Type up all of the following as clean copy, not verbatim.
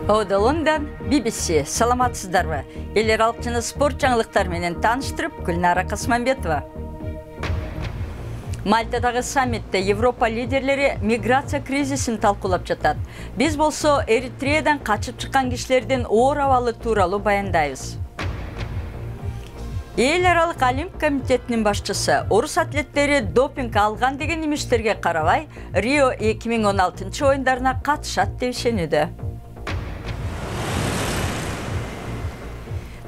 Лондон, BBC, саламатсыздарбы? Элер алқчыны спорт жаңылықтар менен таныштырып, Гүлнара Қасманбетова. Мальтадағы саммитте Европа лидерлері миграция кризисін талқылап жатат. Біз болсо Эритреядан қачып шыққан кишилердин оор абалы тууралуу баяндайбыз. Эл аралык Олимп комитетинин башчысы орус атлеттери допинг алган деген имиштерге карабай, Рио 2016 оюндарына катышат деп ишенүүдө.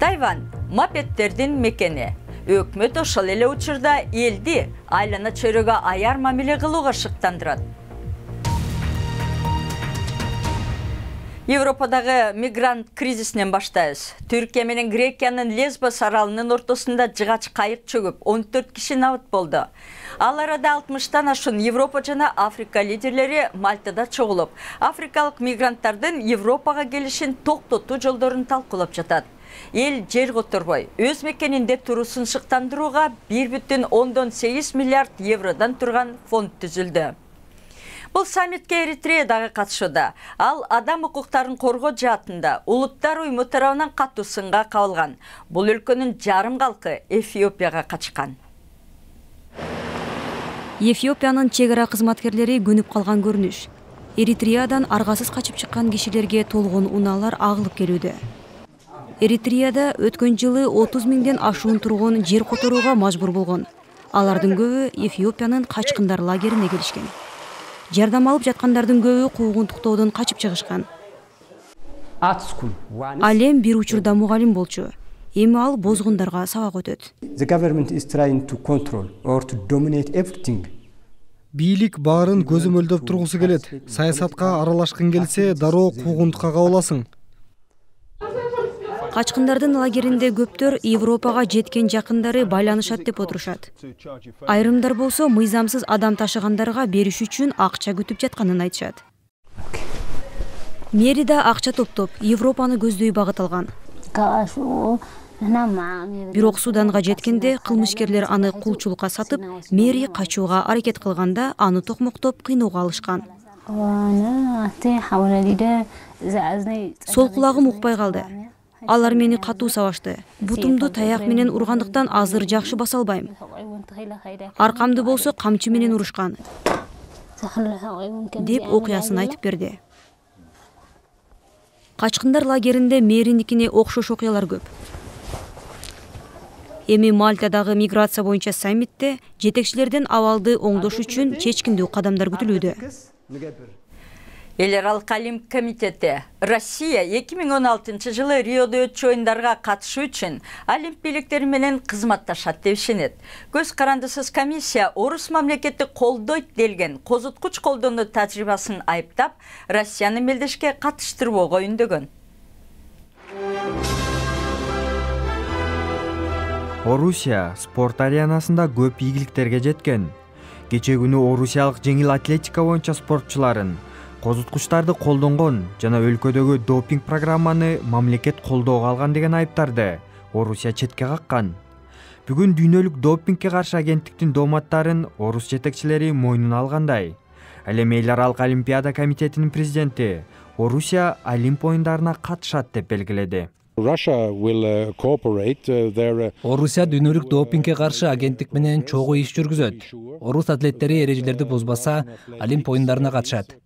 Тайвань мопеддердин мекени. Өкмөт ошол эле учурда элди айлана чөйрөгө аяр мамиле кылууга шыктандырат. Европадагы мигрант кризисинен баштайбыз. Түркия менен Грекиянын Лесбос аралынын ортосунда жыгач кайык чөгүп, 14 киши набыт болду. Ал арада 60-тан ашын Европа жана Африка лидерлери Мальтада чогулуп, африкалык мигранттардын Европага келишин токтотуу жолдорун талкуулап жатат. Эл жер которбой, өз мекенинде туруусун шыктандырууга 1,8 миллиард евродан турган фонд түзүлдү. Бұл саммитке Эритрея дагы катышууда. Ал адам укуктарын коргоо жаатында улуттар уюму тарабынан катуу сынга кабылган. Бул өлкөнүн жарым калкы Эфиопияга качкан. Эфиопиянын чек ара кызматкерлери көнүп калган көрүнүш. Эритреядан аргасыз качып чыккан кишилерге толгон унаалар агылып келүүдө. Эритреяда өткөн жылы 30 миңден ашуун тургун жер которууга мажбур болгон. Алардын көбү Эфиопиянын качкындар лагерине келишкен. Жардам алып жаткандардын көбү куугунтуктоодон качып чыгышкан. Алем бир учурда мугалим болчу. Эми ал бозгундарга сабак өтөт. Бийлик баарын көзөмөлдөп тургусу келет. Саясатка аралашкын келсе, дароо куугунтукка кабыласың. Качкындардын лагеринде көптөр Европага жеткен жакындары байланышат деп отурушат. Айрымдар болсо мыйзамсыз адам ташыгандарга бериш үчүн акча күтүп жатканын айтышат. Мэри да акча топтоп, Европаны көздөй багыт алган. Бирок Суданга жеткенде кылмышкерлер аны кулчулукка сатып, Мэри качууга аракет кылганда аны токмоктоп кыйноого алышкан. Сол кулагым укпай калды. Алар мени катуу сабашты. Бутумду таяк менен ургандыктан азыр жакшы баса албайм. Аркамды болсо камчы менен урушкан. Деп окуясын айтып берди. Качкындар лагеринде Мэриникине окшош окуялар көп. Эми Мальтадагы миграция боюнча саммитте жетекчилерден абалды оңдош үчүн чечкиндүү кадамдар күтүлүүдө. Эл аралык Олимп комитети Россия 2016 жылы Риодо өтчү оюндарга катышуу үчүн Олимп бийликтери менен кызматташат деп ишенет. Көз карандысыз комиссия орус мамлекети колдойт делген козуткуч колдонуу тажрыйбасын айыптап, Россияны мелдешке катыштырбоого үндөгөн. Орусия спорт аренасында көп ийгиликтерге жеткен. Кече күнү орусиялык жеңил атлетика боюнча спортчуларын козуткучтарды колдонгон жана өлкөдөгү допинг программаны мамлекет колдоого алган деген айыптарды Орусия четке каккан. Бүгүн дүйнөлүк допингге каршы агенттиктин дооматтарын орус жетекчилери мойнуна алгандай. Ал эми эл аралык Олимпиада комитетинин президенти Орусия Олимп оюндарына катышат деп белгиледи. Орусия дүйнөлүк допингге каршы агенттик менен чогуу иш жүргүзөт. Орус атлеттери эрежелерди бузбаса, Олимп оюндарына катышат.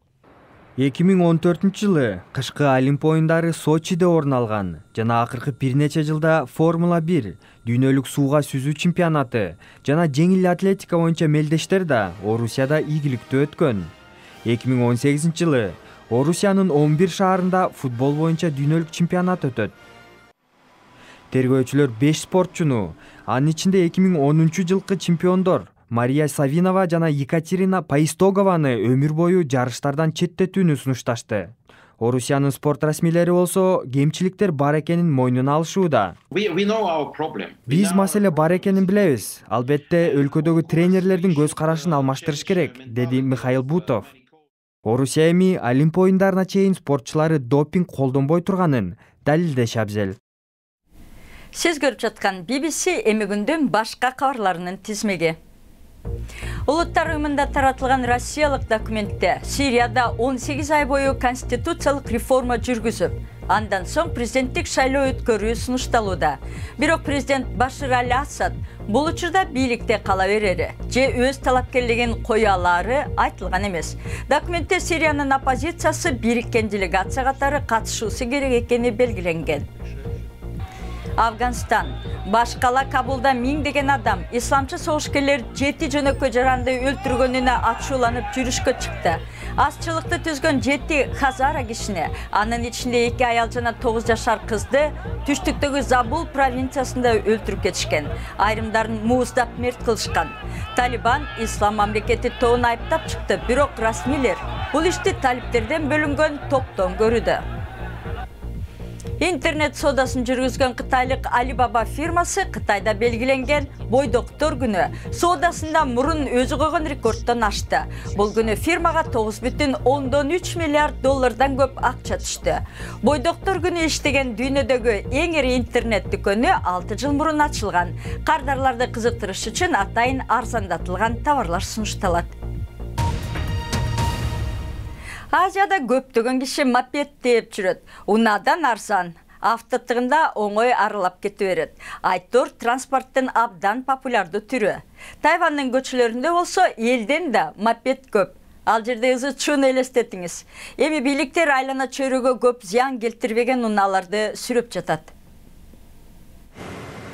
2014 жылы кышкы Олимп оюндары Сочиде орун алган жана акыркы бир нече жылда Формула 1, дүйнөлүк сууга сүзүү чемпионаты жана жеңил атлетика боюнча мелдештер да Орусияда ийгиликтүү өткөн. 2018 жылы Орусиянын 11 шаарында футбол боюнча дүйнөлүк чемпионат өтөт. Тергөөчүлөр 5 спортчуну, анын ичинде 2010 жылкы чемпиондор Мария Савинова жана Екатерина Поистогованы өмүр бою жарыштардан четтетүүнү сунушташты. Орусиянын спорт расмийлери болсо кемчиликтер бар экенин мойнуна алышууда. Биз маселе бар экенин билебиз. Албетте өлкөдөгү тренерлердин көз карашын алмаштырыш керек, деди Михаил Бутов. Орусия эми Олимп оюндарына чейин спортчулары допинг колдонбой турганын далилдеши абзел. Сиз көрүп жаткан BBC эми күндүн башка кабарларынын тизмеги. Улуттар ұйымында таратылған Россиялық документте Сирияда 18 ай бойы конституциялық реформа жүргізіп, андан соң президенттік шайлоо өткөрүү сунушталууда. Бирок президент Башар аль-Асад бул учурда бийликте кала берери же өз талапкерлигин кое алары айтылган эмес. Документте Сириянын оппозициясы бириккен делегация катары катышуусу керек экени белгиленген. Афганистан. Баш кала Кабулда миңдеген адам исламчы согушкерлер 7 жөнөкөй жаранды өлтүргөнүнө ачууланып жүрүшкө чыкты. Азчылыкты түзгөн 7 хазара кишини, анын ичинде 2 аял жана 9 жашар кызды түштүктөгү Забул провинциясында өлтүрүп кетишкен. Айрымдарын мууздап мерт кылышкан. Талибан ислам мамлекети тобун айыптап чыкты, бирок расмийлер бул ишти талиптерден бөлүнгөн топтон көрүүдө. Интернет соодасын жүргүзгөн кытайлык Alibaba фирмасы Кытайда белгиленген бойдоктор күнү соодасында мурун өзү койгон рекордтон ашты. Бул күнү фирмага 9,3 миллиард доллардан көп акча түштү. Бойдоктор күнү иштеген дүйнөдөгү эң ири интернет дүкөнү 6 жыл мурун ачылган. Кардарларды кызыктырыш үчүн атайын арзандатылган товарлар сунушталат. Азияда көптөгөн киши мопед тээп жүрөт. Унаадан арзан, автотыгында оңой арылап кете берет. Айтор транспорттун абдан популярдуу түрү. Тайвандын көчөлөрүндө болсо элден да мопед көп. Ал жерде ызы чууну элестетиңиз. Эми бийликтер айлана чөйрөгө көп зыян келтирбеген унааларды сүрөп жатат.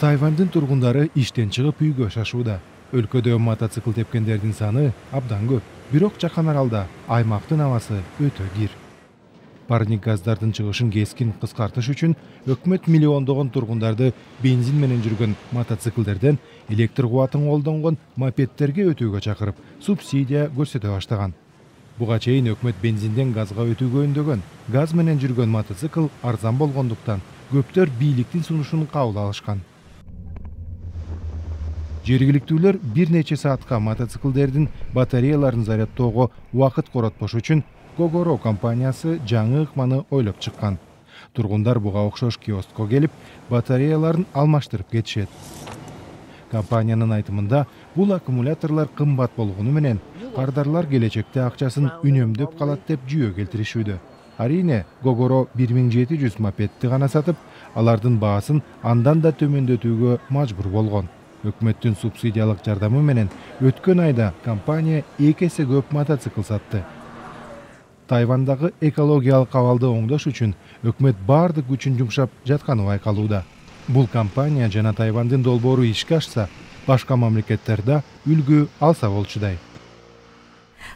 Тайвандын тургундары иштен чыгып үйгө шашууда. Өлкөдө мотоцикл тепкендердин саны абдан көп. Бирок жакан аралда аймактын абасы өтө кир. Парник газдардын чыгышын кескин кыскартыш үчүн өкмөт миллиондогон тургундарды бензин менен жүргөн мотоциклдерден электр кубатын колдонгон мопедтерге өтүүгө чакырып, субсидия көрсөтө баштаган. Буга чейин өкмөт бензинден газга өтүүгө үндөгөн. Газ менен жүргөн мотоцикл арзан болгондуктан көптөр бийликтин сунушун кабыл алышкан. Жергиликтүүлөр бир нече саатка мотоциклдердин батареяларын зарядтоого убакыт коротпош үчүн Gogoro компаниясы жаңы ыкманы ойлоп чыккан. Тургундар буга окшош киоскко келип, батареяларын алмаштырып кетишет. Компаниянын айтымында, бул аккумуляторлор кымбат болгону менен кардарлар келечекте акчасын үнөмдөп калат деп жүйө келтиришүүдө. Арине, Gogoro 1700 мопедти гана сатып, алардын баасын андан да төмөндөтүүгө мажбур болгон. Өкмөттүн субсидиялык жардамы менен өткөн айда компания 2 эсе көп мотоцикл сатты. Тайвандагы экологиялык абалды оңдош үчүн өкмөт бардык күчүн жумшап жатканы байкалууда. Бул компания жана Тайвандын долбоору ишке ашса, башка мамлекеттерде үлгү алса болчудай.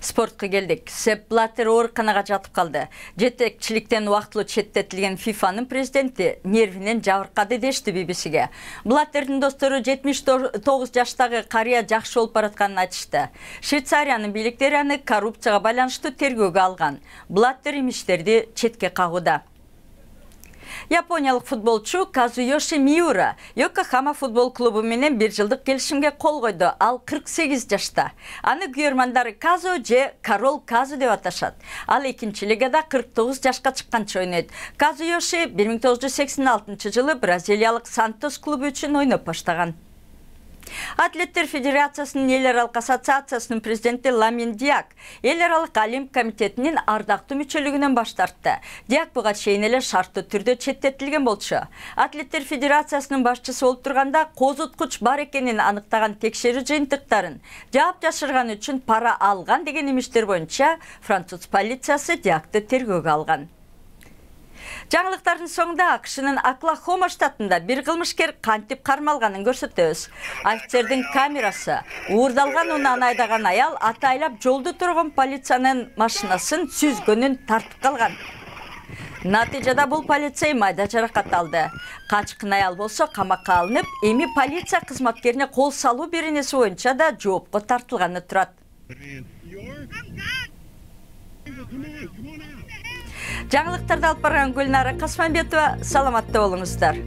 Спортқа келдик. Сеп Блаттер ооруканага жатып калды. Жетекчиликтен убактылуу четтетилген ФИФАнын президенти нервинен жабыркады дешти BBC-ге. Блаттердин достору 79 жаштагы карыя жакшы болуп баратканын айтышты. Швейцариянын бийликтери аны коррупцияга байланыштуу тергөөгө алган. Блаттер имиштерди четке кагууда. Япониялык футболчу Казуёши Миура Йокохама футбол клубу менен 1 жылдык келишимге кол койду. Ал 48 жашта. Аны күйөрмандары Казу же Корол Казу деп аташат. Ал экинчи лигада 49 жашка чыкканча ойнойт. Казуёши 1986 жылы бразилиялык Сантос клубу үчүн ойноп баштаган. Атлеттер Федерациясынын эл аралык ассоциациясынын президенти Ламин Диак эл аралык Олимп комитетинин ардактуу мүчөлүгүнөн баш тартты. Диак буга чейин эле шарттуу түрдө четтетилген болчу. Атлеттер Федерациясынын башчысы болуп турганда козуткуч бар экенин аныктаган текшерүү жыйынтыктарын жаап жашырган үчүн пара алган деген имиштер боюнча француз полициясы Диакты тергөөгө алган. Жаңылыктардын соңунда АКШнын Оклахома штатында бир кылмышкер кантип кармалганын көрсөтөбүз. Офицердин камерасы уурдалган унааны айдаган аял атайлап жолдо турган полициянын машинасын сүзгөнүн тартып калган. Натыйжада бул полицей майда жаракат алды. Качкын аял болсо камакка алынып, эми полиция кызматкерине кол салуу беренеси боюнча да жоопко тартылганы турат. Жаңылыктарды алып барган Гүлнара Касманбетова, саламатта болуңуздар.